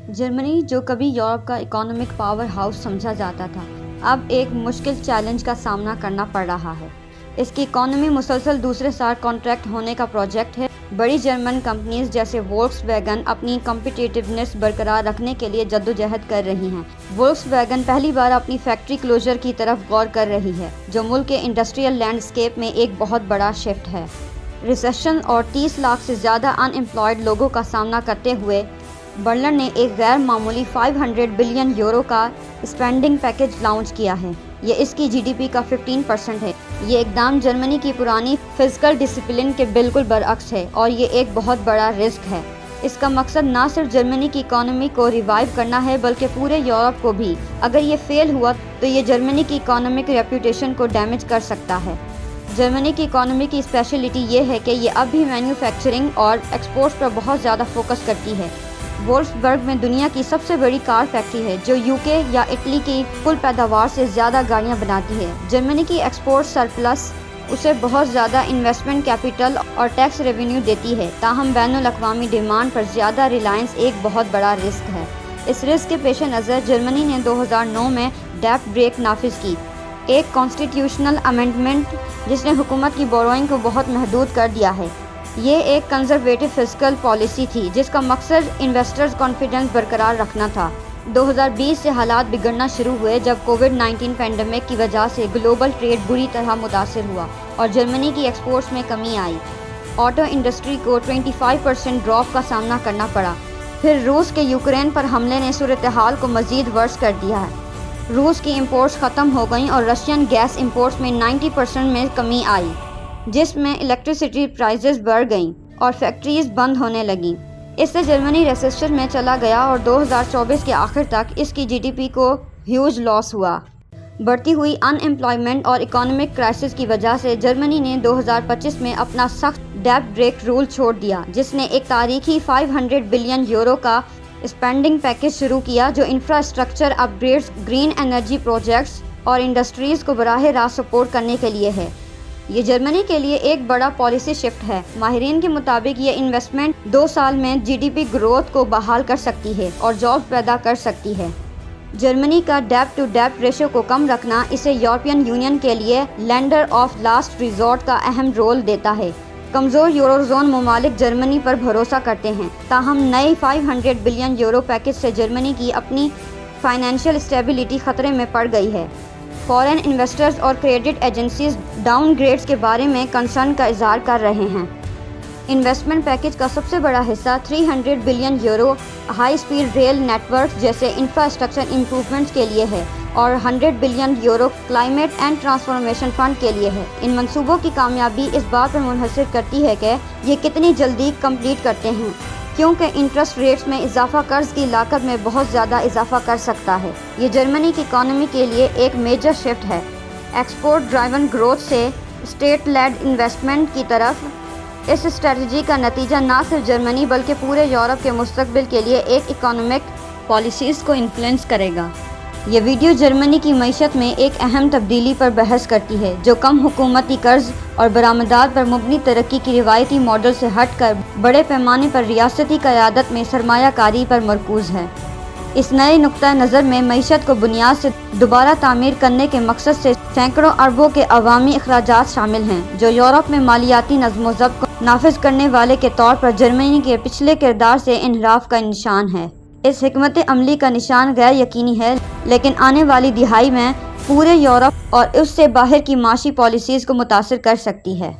جرمنی جو کبھی یورپ کا اکنامک پاور ہاؤس سمجھا جاتا تھا، اب ایک مشکل چیلنج کا سامنا کرنا پڑ رہا ہے۔ اس کی اکانومی مسلسل دوسرے سال کنٹریکٹ ہونے کا پروجیکٹ ہے۔ بڑی جرمن کمپنیز جیسے وولکس ویگن اپنی کمپیٹیٹیونیس برقرار رکھنے کے لیے جدوجہد کر رہی ہیں۔ وولکس ویگن پہلی بار اپنی فیکٹری کلوزر کی طرف غور کر رہی ہے، جو ملک کے انڈسٹریل لینڈسکیپ میں ایک بہت بڑا شفٹ ہے۔ ریسیشن اور 30 لاکھ سے زیادہ ان ایمپلائڈ لوگوں کا سامنا کرتے ہوئے برلن نے ایک غیر معمولی 500 بلین یورو کا اسپینڈنگ پیکج لانچ کیا ہے۔ یہ اس کی جی ڈی پی کا 15% ہے۔ یہ اقدام جرمنی کی پرانی فزیکل ڈسپلن کے بالکل برعکس ہے اور یہ ایک بہت بڑا رسک ہے۔ اس کا مقصد نہ صرف جرمنی کی اکانومی کو ریوائیو کرنا ہے بلکہ پورے یورپ کو بھی۔ اگر یہ فیل ہوا تو یہ جرمنی کی اکانومک ریپوٹیشن کو ڈیمیج کر سکتا ہے۔ جرمنی کی اکانومی کی اسپیشلٹی یہ ہے کہ یہ اب بھی مینوفیکچرنگ اور ایکسپورٹس پر بہت زیادہ فوکس کرتی ہے۔ وولفسبرگ میں دنیا کی سب سے بڑی کار فیکٹری ہے، جو یوکے یا اٹلی کی کل پیداوار سے زیادہ گاڑیاں بناتی ہے۔ جرمنی کی ایکسپورٹ سرپلس اسے بہت زیادہ انویسٹمنٹ کیپٹل اور ٹیکس ریونیو دیتی ہے، تاہم بین الاقوامی ڈیمانڈ پر زیادہ ریلائنس ایک بہت بڑا رسک ہے۔ اس رسک کے پیش نظر جرمنی نے 2009 میں ڈیپ بریک نافذ کی، ایک کانسٹیٹیوشنل امینڈمنٹ جس نے حکومت کی بوروئنگ کو بہت محدود کر دیا ہے۔ یہ ایک کنزرویٹو فسکل پالیسی تھی جس کا مقصد انویسٹرز کانفیڈنس برقرار رکھنا تھا۔ 2020 سے حالات بگڑنا شروع ہوئے جب کووڈ-19 پینڈیمک کی وجہ سے گلوبل ٹریڈ بری طرح متاثر ہوا اور جرمنی کی ایکسپورٹس میں کمی آئی۔ آٹو انڈسٹری کو 25% ڈراپ کا سامنا کرنا پڑا۔ پھر روس کے یوکرین پر حملے نے صورتحال کو مزید ورس کر دیا ہے۔ روس کی امپورٹس ختم ہو گئیں اور رشین گیس امپورٹس میں 90% میں کمی آئی، جس میں الیکٹریسٹی پرائزز بڑھ گئیں اور فیکٹریز بند ہونے لگیں۔ اس سے جرمنی ریسیشن میں چلا گیا اور 2024 کے آخر تک اس کی جی ڈی پی کو ہیوج لاس ہوا۔ بڑھتی ہوئی ان ایمپلائمنٹ اور اکانومک کرائسس کی وجہ سے جرمنی نے 2025 میں اپنا سخت ڈیپ بریک رول چھوڑ دیا، جس نے ایک تاریخی 500 بلین یورو کا اسپینڈنگ پیکج شروع کیا، جو انفراسٹرکچر اپ گریڈز، گرین انرجی پروجیکٹس اور انڈسٹریز کو براہ راست سپورٹ کرنے کے لیے ہے۔ یہ جرمنی کے لیے ایک بڑا پالیسی شفٹ ہے۔ ماہرین کے مطابق یہ انویسٹمنٹ 2 سال میں جی ڈی پی گروتھ کو بحال کر سکتی ہے اور جابز پیدا کر سکتی ہے۔ جرمنی کا ڈیپ ٹو ڈیپ ریشو کو کم رکھنا اسے یورپین یونین کے لیے لینڈر آف لاسٹ ریزورٹ کا اہم رول دیتا ہے۔ کمزور یوروزون ممالک جرمنی پر بھروسہ کرتے ہیں، تاہم نئے 500 بلین یورو پیکج سے جرمنی کی اپنی فائنینشیل اسٹیبلٹی خطرے میں پڑ گئی ہے۔ فارن انویسٹرز اور کریڈٹ ایجنسیز ڈاؤن گریڈز کے بارے میں کنسرن کا اظہار کر رہے ہیں۔ انویسٹمنٹ پیکج کا سب سے بڑا حصہ 300 billion euro high speed rail network جیسے انفراسٹرکچر امپروومنٹس کے لیے ہے اور 100 billion euro climate and transformation fund کے لیے ہے۔ ان منصوبوں کی کامیابی اس بات پر منحصر کرتی ہے کہ یہ کتنی جلدی کمپلیٹ کرتے ہیں، کیونکہ انٹرسٹ ریٹس میں اضافہ قرض کی لاگت میں بہت زیادہ اضافہ کر سکتا ہے۔ یہ جرمنی کی اکانومی کے لیے ایک میجر شفٹ ہے، ایکسپورٹ ڈرائیون گروتھ سے اسٹیٹ لیڈ انویسٹمنٹ کی طرف۔ اس اسٹریٹجی کا نتیجہ نہ صرف جرمنی بلکہ پورے یورپ کے مستقبل کے لیے ایک اکانومک پالیسیز کو انفلوئنس کرے گا۔ یہ ویڈیو جرمنی کی معیشت میں ایک اہم تبدیلی پر بحث کرتی ہے، جو کم حکومتی قرض اور برآمدات پر مبنی ترقی کی روایتی ماڈل سے ہٹ کر بڑے پیمانے پر ریاستی قیادت میں سرمایہ کاری پر مرکوز ہے۔ اس نئے نقطہ نظر میں معیشت کو بنیاد سے دوبارہ تعمیر کرنے کے مقصد سے سینکڑوں اربوں کے عوامی اخراجات شامل ہیں، جو یورپ میں مالیاتی نظم و ضبط کو نافذ کرنے والے کے طور پر جرمنی کے پچھلے کردار سے انحراف کا نشان ہے۔ اس حکمت عملی کا نشان غیر یقینی ہے، لیکن آنے والی دہائی میں پورے یورپ اور اس سے باہر کی معاشی پالیسیز کو متاثر کر سکتی ہے۔